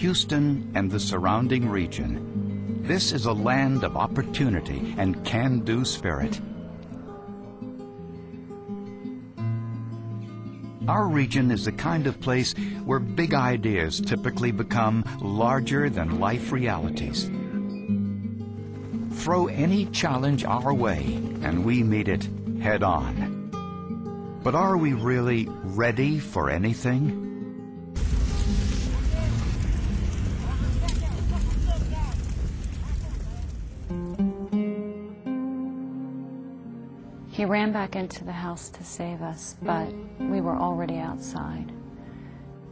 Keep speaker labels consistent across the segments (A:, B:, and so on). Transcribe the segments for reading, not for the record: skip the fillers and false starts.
A: Houston and the surrounding region. This is a land of opportunity and can-do spirit. Our region is the kind of place where big ideas typically become larger-than-life realities. Throw any challenge our way, and we meet it head-on. But are we really ready for anything?
B: He ran back into the house to save us, but we were already outside.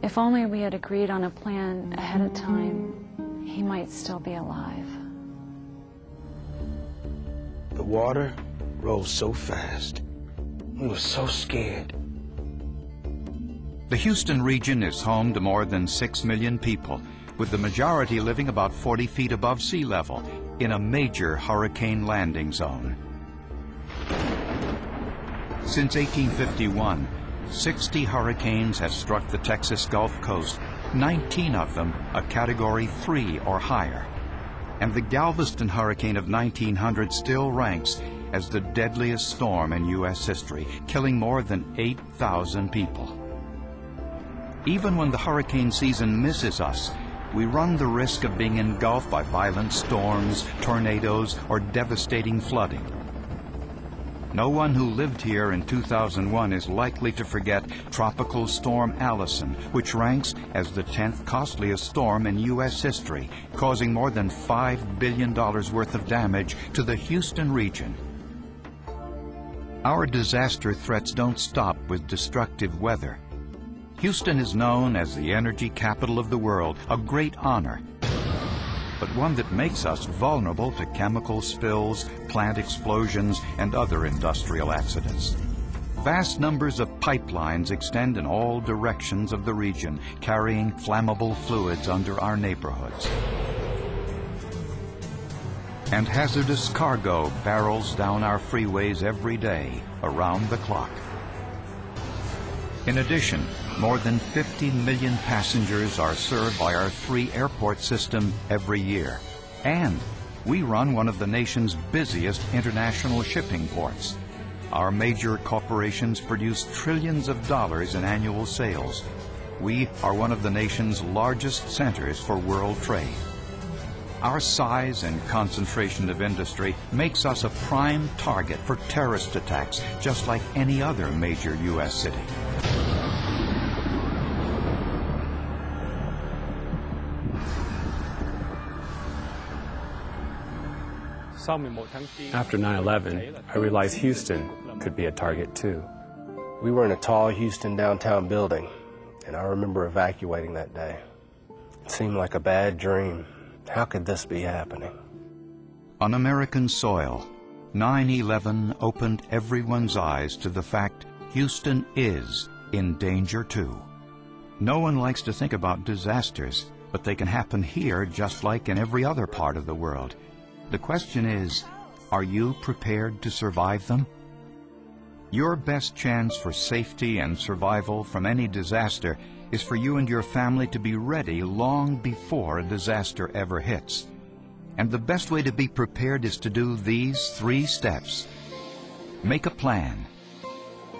B: If only we had agreed on a plan ahead of time, he might still be alive.
C: The water rose so fast. We were so scared.
A: The Houston region is home to more than 6 million people, with the majority living about 40 feet above sea level in a major hurricane landing zone. Since 1851, 60 hurricanes have struck the Texas Gulf Coast, 19 of them a Category 3 or higher. And the Galveston hurricane of 1900 still ranks as the deadliest storm in U.S. history, killing more than 8,000 people. Even when the hurricane season misses us, we run the risk of being engulfed by violent storms, tornadoes, or devastating flooding. No one who lived here in 2001 is likely to forget Tropical Storm Allison, which ranks as the 10th costliest storm in U.S. history, causing more than $5 billion worth of damage to the Houston region. Our disaster threats don't stop with destructive weather. Houston is known as the energy capital of the world, a great honor, but one that makes us vulnerable to chemical spills, plant explosions, and other industrial accidents. Vast numbers of pipelines extend in all directions of the region, carrying flammable fluids under our neighborhoods. And hazardous cargo barrels down our freeways every day, around the clock. In addition, more than 50 million passengers are served by our 3 airport system every year. And we run one of the nation's busiest international shipping ports. Our major corporations produce trillions of dollars in annual sales. We are one of the nation's largest centers for world trade. Our size and concentration of industry makes us a prime target for terrorist attacks, just like any other major U.S. city.
D: After 9/11, I realized Houston could be a target too.
C: We were in a tall Houston downtown building, and I remember evacuating that day. It seemed like a bad dream. How could this be happening?
A: On American soil, 9/11 opened everyone's eyes to the fact Houston is in danger too. No one likes to think about disasters, but they can happen here just like in every other part of the world. The question is, are you prepared to survive them? Your best chance for safety and survival from any disaster is for you and your family to be ready long before a disaster ever hits. And the best way to be prepared is to do these 3 steps. Make a plan.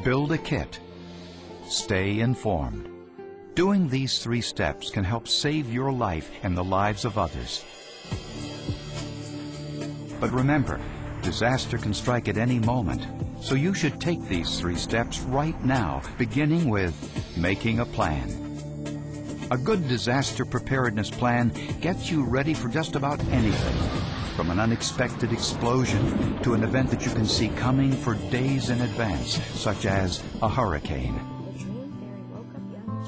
A: Build a kit. Stay informed. Doing these 3 steps can help save your life and the lives of others. But remember, disaster can strike at any moment, so you should take these 3 steps right now, beginning with making a plan. A good disaster preparedness plan gets you ready for just about anything, from an unexpected explosion to an event that you can see coming for days in advance, such as a hurricane.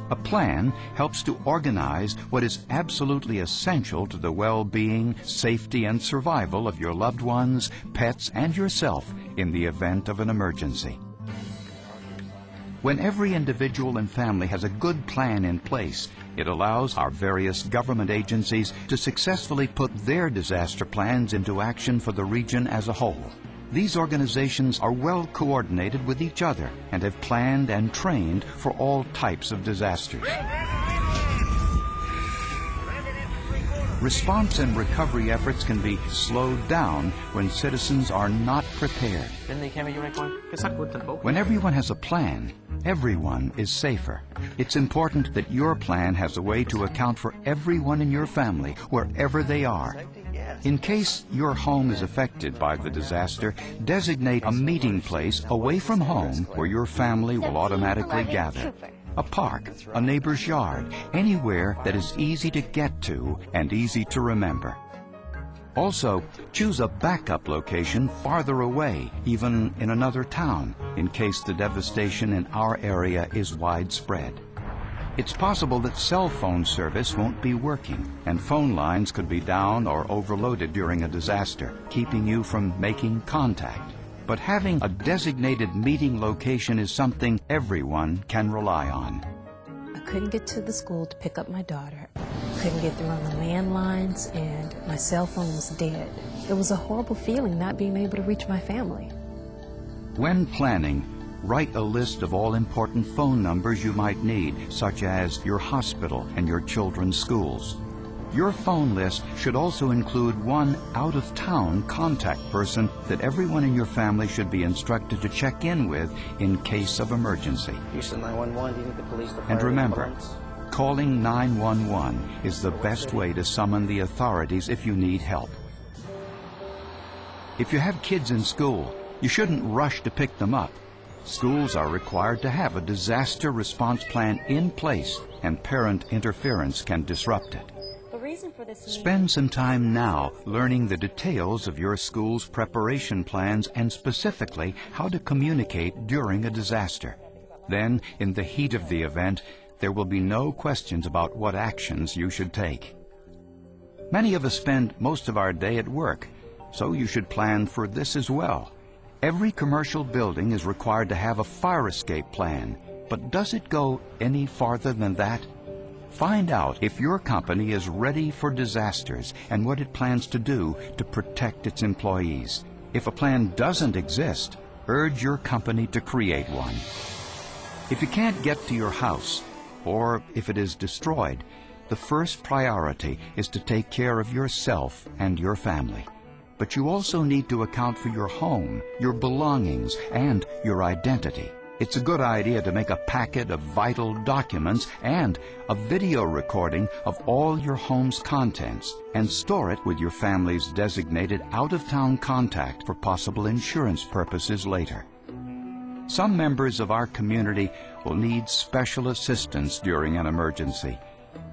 A: A plan helps to organize what is absolutely essential to the well-being, safety, and survival of your loved ones, pets, and yourself in the event of an emergency. When every individual and family has a good plan in place, it allows our various government agencies to successfully put their disaster plans into action for the region as a whole. These organizations are well coordinated with each other and have planned and trained for all types of disasters. Response and recovery efforts can be slowed down when citizens are not prepared. When everyone has a plan, everyone is safer. It's important that your plan has a way to account for everyone in your family, wherever they are. In case your home is affected by the disaster, designate a meeting place away from home where your family will automatically gather. A park, a neighbor's yard, anywhere that is easy to get to and easy to remember. Also, choose a backup location farther away, even in another town, in case the devastation in our area is widespread. It's possible that cell phone service won't be working, and phone lines could be down or overloaded during a disaster, keeping you from making contact. But having a designated meeting location is something everyone can rely on.
E: I couldn't get to the school to pick up my daughter. Couldn't get through on the landlines, and my cell phone was dead. It was a horrible feeling not being able to reach my family.
A: When planning, write a list of all important phone numbers you might need, such as your hospital and your children's schools. Your phone list should also include one out-of-town contact person that everyone in your family should be instructed to check in with in case of emergency.
F: Houston 911, do you need the police to
A: And
F: fire
A: remember,
F: ambulance?
A: calling 911 is the best way to summon the authorities if you need help. If you have kids in school, you shouldn't rush to pick them up. Schools are required to have a disaster response plan in place, and parent interference can disrupt it. Spend some time now learning the details of your school's preparation plans and specifically how to communicate during a disaster. Then, in the heat of the event, there will be no questions about what actions you should take. Many of us spend most of our day at work, so you should plan for this as well. Every commercial building is required to have a fire escape plan, but does it go any farther than that? Find out if your company is ready for disasters and what it plans to do to protect its employees. If a plan doesn't exist, urge your company to create one. If you can't get to your house, or if it is destroyed, the first priority is to take care of yourself and your family. But you also need to account for your home, your belongings, and your identity. It's a good idea to make a packet of vital documents and a video recording of all your home's contents and store it with your family's designated out-of-town contact for possible insurance purposes later. Some members of our community will need special assistance during an emergency.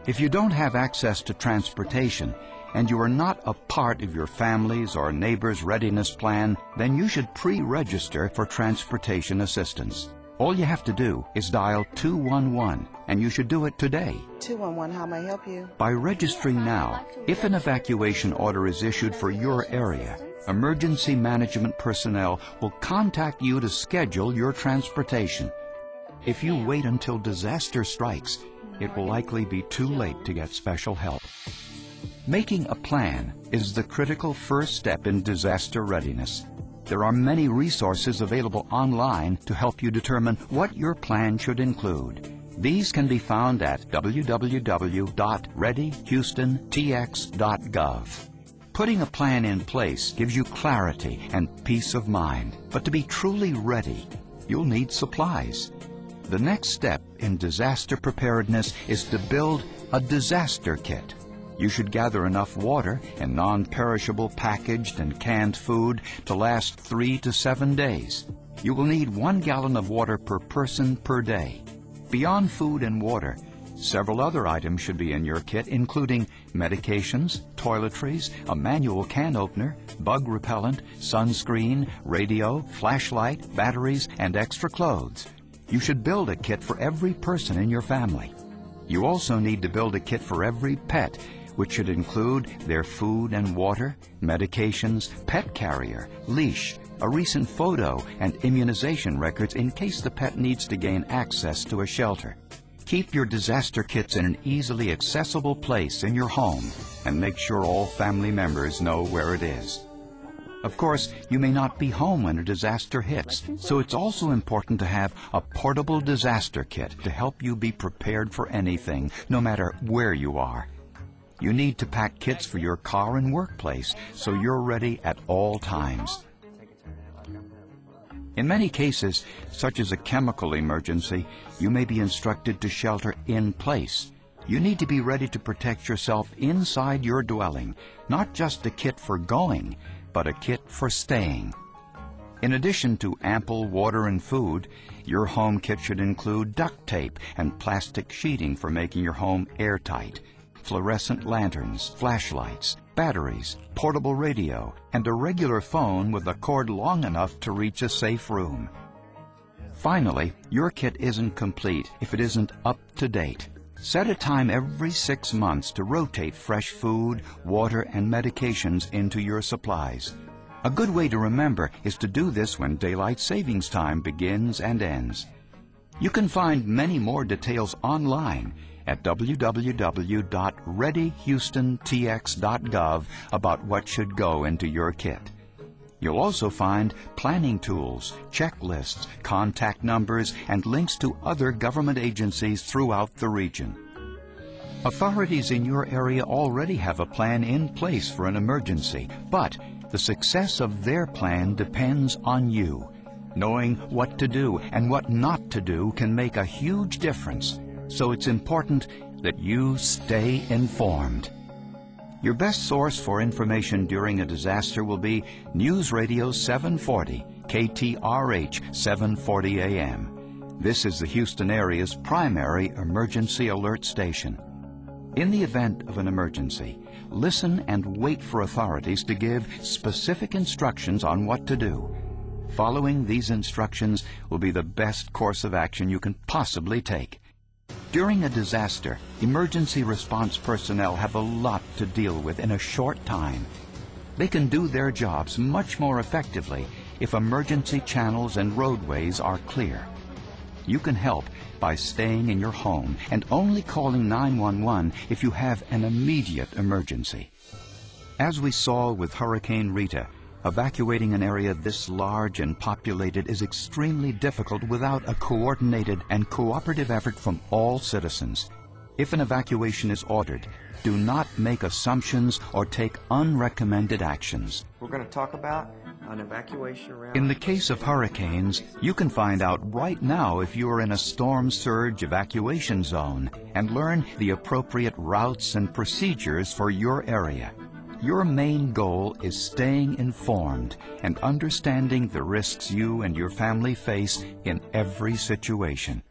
A: If you don't have access to transportation and you are not a part of your family's or neighbor's readiness plan, then you should pre-register for transportation assistance. All you have to do is dial 211, and you should do it today.
G: 211, how may I help you?
A: By registering now, if an evacuation order is issued for your area, emergency management personnel will contact you to schedule your transportation. If you wait until disaster strikes, it will likely be too late to get special help. Making a plan is the critical first step in disaster readiness. There are many resources available online to help you determine what your plan should include. These can be found at www.readyhoustontx.gov. Putting a plan in place gives you clarity and peace of mind. But to be truly ready, you'll need supplies. The next step in disaster preparedness is to build a disaster kit. You should gather enough water and non-perishable packaged and canned food to last 3 to 7 days. You will need 1 gallon of water per person per day. Beyond food and water, several other items should be in your kit, including medications, toiletries, a manual can opener, bug repellent, sunscreen, radio, flashlight, batteries, and extra clothes. You should build a kit for every person in your family. You also need to build a kit for every pet, which should include their food and water, medications, pet carrier, leash, a recent photo, and immunization records in case the pet needs to gain access to a shelter. Keep your disaster kits in an easily accessible place in your home and make sure all family members know where it is. Of course, you may not be home when a disaster hits, so it's also important to have a portable disaster kit to help you be prepared for anything, no matter where you are. You need to pack kits for your car and workplace so you're ready at all times. In many cases, such as a chemical emergency, you may be instructed to shelter in place. You need to be ready to protect yourself inside your dwelling, not just a kit for going, but a kit for staying. In addition to ample water and food, your home kit should include duct tape and plastic sheeting for making your home airtight, fluorescent lanterns, flashlights, batteries, portable radio, and a regular phone with a cord long enough to reach a safe room. Finally, your kit isn't complete if it isn't up to date. Set a time every 6 months to rotate fresh food, water, and medications into your supplies. A good way to remember is to do this when daylight savings time begins and ends. You can find many more details online at www.readyhoustontx.gov about what should go into your kit. You'll also find planning tools, checklists, contact numbers, and links to other government agencies throughout the region. Authorities in your area already have a plan in place for an emergency, but the success of their plan depends on you. Knowing what to do and what not to do can make a huge difference, so it's important that you stay informed. Your best source for information during a disaster will be News Radio 740, KTRH 740 AM. This is the Houston area's primary emergency alert station. In the event of an emergency, listen and wait for authorities to give specific instructions on what to do. Following these instructions will be the best course of action you can possibly take. During a disaster, emergency response personnel have a lot to deal with in a short time. They can do their jobs much more effectively if emergency channels and roadways are clear. You can help by staying in your home and only calling 911 if you have an immediate emergency. As we saw with Hurricane Rita, evacuating an area this large and populated is extremely difficult without a coordinated and cooperative effort from all citizens. If an evacuation is ordered, do not make assumptions or take unrecommended actions.
F: We're going to talk about an evacuation route.
A: In the case of hurricanes, you can find out right now if you are in a storm surge evacuation zone and learn the appropriate routes and procedures for your area. Your main goal is staying informed and understanding the risks you and your family face in every situation.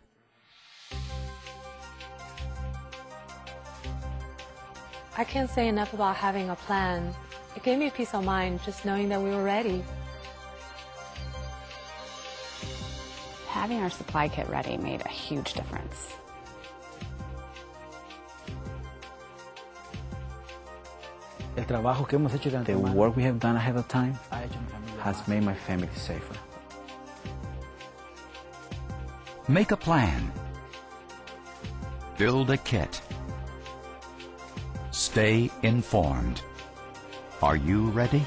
H: I can't say enough about having a plan. It gave me peace of mind just knowing that we were ready.
B: Having our supply kit ready made a huge difference.
I: The work we have done ahead of time has made my family safer.
A: Make a plan. Build a kit. Stay informed. Are you ready?